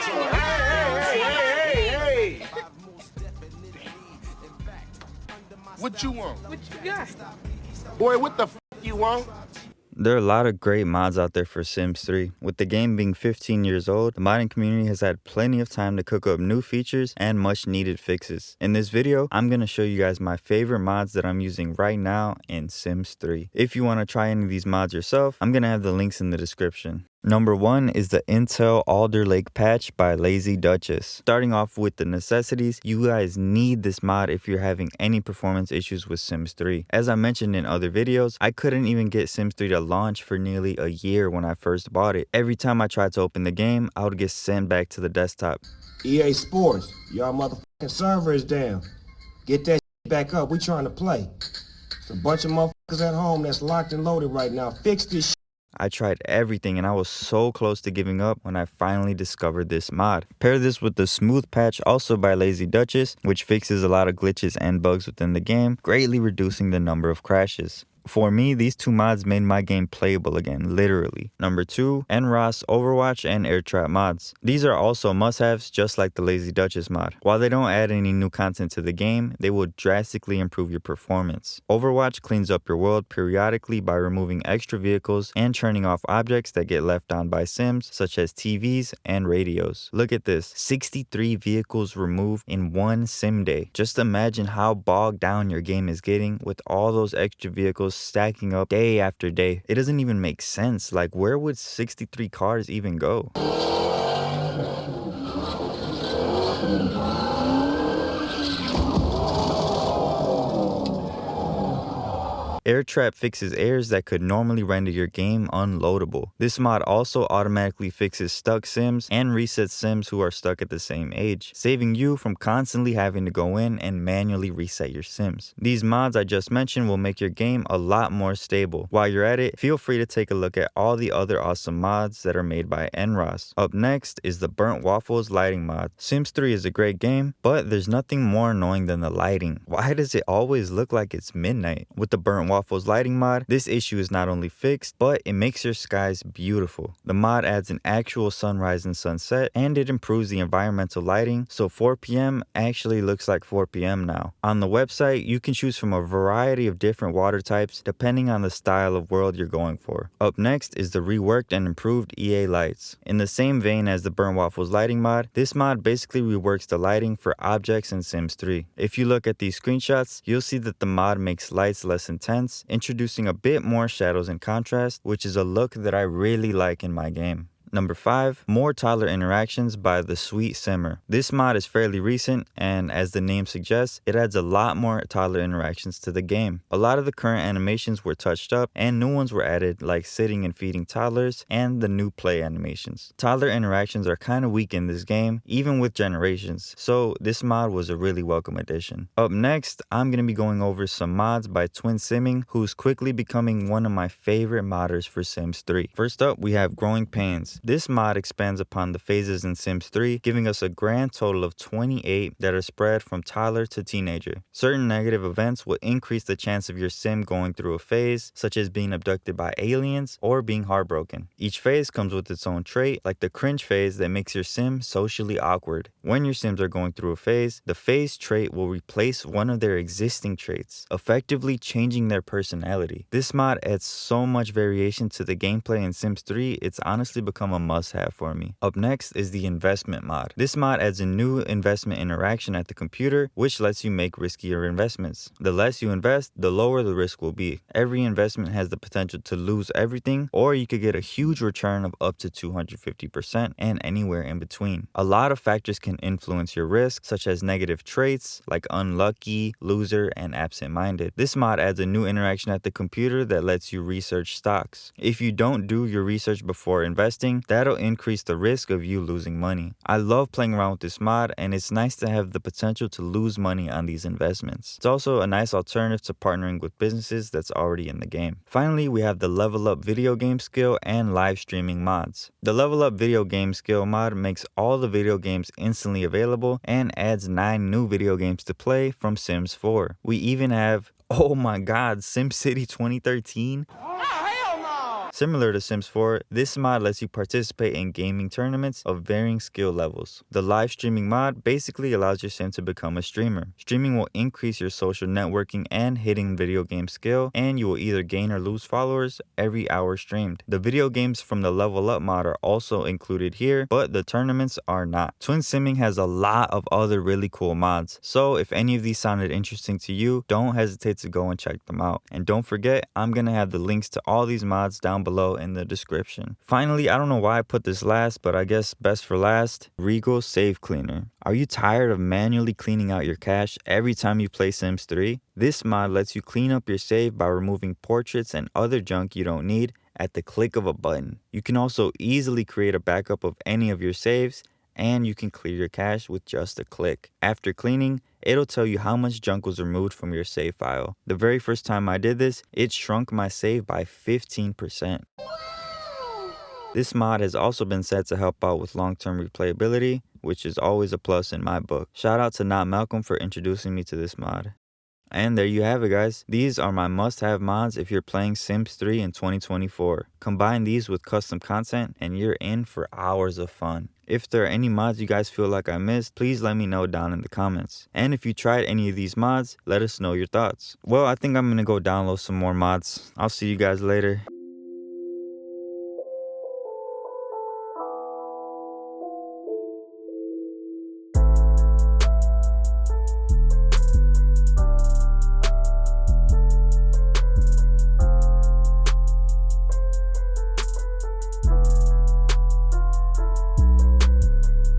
Hey! What you want? What you got? Boy, what the f you want? There are a lot of great mods out there for Sims 3. With the game being 15 years old, the modding community has had plenty of time to cook up new features and much needed fixes. In this video, I'm going to show you guys my favorite mods that I'm using right now in Sims 3. If you want to try any of these mods yourself, I'm going to have the links in the description. Number 1 is the Intel Alder Lake Patch by Lazy Duchess. Starting off with the necessities, you guys need this mod if you're having any performance issues with Sims 3. As I mentioned in other videos, I couldn't even get Sims 3 to launch for nearly a year when I first bought it. Every time I tried to open the game, I would get sent back to the desktop. EA Sports, y'all motherfucking server is down. Get that back up, we trying to play. There's a bunch of motherfuckers at home that's locked and loaded right now. Fix this shit. I tried everything and I was so close to giving up when I finally discovered this mod. Pair this with the Smooth Patch, also by Lazy Duchess, which fixes a lot of glitches and bugs within the game, greatly reducing the number of crashes. For me, these two mods made my game playable again, literally. Number 2, NRAAS, Overwatch, and Errortrap mods. These are also must-haves, just like the Lazy Duchess mod. While they don't add any new content to the game, they will drastically improve your performance. Overwatch cleans up your world periodically by removing extra vehicles and turning off objects that get left on by Sims, such as TVs and radios. Look at this, 63 vehicles removed in one Sim day. Just imagine how bogged down your game is getting with all those extra vehicles stacking up day after day. It doesn't even make sense. Like, where would 63 cars even go? Errortrap fixes errors that could normally render your game unloadable. This mod also automatically fixes stuck Sims and resets Sims who are stuck at the same age, saving you from constantly having to go in and manually reset your Sims. These mods I just mentioned will make your game a lot more stable. While you're at it, feel free to take a look at all the other awesome mods that are made by NRAAS. Up next is the Brntwaffles lighting mod. Sims 3 is a great game, but there's nothing more annoying than the lighting. Why does it always look like it's midnight? With the Brntwaffles lighting mod, this issue is not only fixed, but it makes your skies beautiful. The mod adds an actual sunrise and sunset, and it improves the environmental lighting, so 4 p.m. actually looks like 4 p.m. now. On the website, you can choose from a variety of different water types depending on the style of world you're going for. Up next is the reworked and improved EA lights. In the same vein as the Brntwaffles lighting mod, this mod basically reworks the lighting for objects in Sims 3. If you look at these screenshots, you'll see that the mod makes lights less intense, introducing a bit more shadows and contrast, which is a look that I really like in my game. Number 5, more Toddler interactions by the Sweet Simmer. This mod is fairly recent, and as the name suggests, it adds a lot more Toddler interactions to the game. A lot of the current animations were touched up, and new ones were added, like sitting and feeding toddlers, and the new play animations. Toddler interactions are kind of weak in this game, even with generations, so this mod was a really welcome addition. Up next, I'm going to be going over some mods by Twinsimming, who's quickly becoming one of my favorite modders for Sims 3. First up, we have Growing Pains. This mod expands upon the phases in Sims 3, giving us a grand total of 28 that are spread from toddler to teenager. Certain negative events will increase the chance of your Sim going through a phase, such as being abducted by aliens or being heartbroken. Each phase comes with its own trait, like the cringe phase that makes your Sim socially awkward. When your Sims are going through a phase, the phase trait will replace one of their existing traits, effectively changing their personality. This mod adds so much variation to the gameplay in Sims 3, it's honestly become a must-have for me. Up next is the investment mod. This mod adds a new investment interaction at the computer, which lets you make riskier investments. The less you invest, the lower the risk will be. Every investment has the potential to lose everything, or you could get a huge return of up to 250% and anywhere in between. A lot of factors can influence your risk, such as negative traits like unlucky, loser, and absent-minded. This mod adds a new interaction at the computer that lets you research stocks. If you don't do your research before investing, that'll increase the risk of you losing money. I love playing around with this mod, and it's nice to have the potential to lose money on these investments. It's also a nice alternative to partnering with businesses that's already in the game. Finally, we have the Level Up video game skill and live streaming mods. The Level Up video game skill mod makes all the video games instantly available and adds 9 new video games to play from Sims 4. We even have, oh my god, SimCity 2013? Similar to Sims 4, this mod lets you participate in gaming tournaments of varying skill levels. The live streaming mod basically allows your sim to become a streamer. Streaming will increase your social networking and hidden video game skill, and you will either gain or lose followers every hour streamed. The video games from the Level Up mod are also included here, but the tournaments are not. Twinsimming has a lot of other really cool mods, so if any of these sounded interesting to you, don't hesitate to go and check them out. And don't forget, I'm gonna have the links to all these mods down below in the description. Finally, I don't know why I put this last, but I guess best for last, Regul Save Cleaner. Are you tired of manually cleaning out your cache every time you play Sims 3? This mod lets you clean up your save by removing portraits and other junk you don't need at the click of a button. You can also easily create a backup of any of your saves, and you can clear your cache with just a click. After cleaning, it'll tell you how much junk was removed from your save file. The very first time I did this, it shrunk my save by 15%. This mod has also been said to help out with long-term replayability, which is always a plus in my book. Shout out to Not Malcolm for introducing me to this mod. And there you have it, guys. These are my must-have mods if you're playing Sims 3 in 2024. Combine these with custom content and you're in for hours of fun. If there are any mods you guys feel like I missed, please let me know down in the comments. And if you tried any of these mods, let us know your thoughts. Well, I think I'm gonna go download some more mods. I'll see you guys later.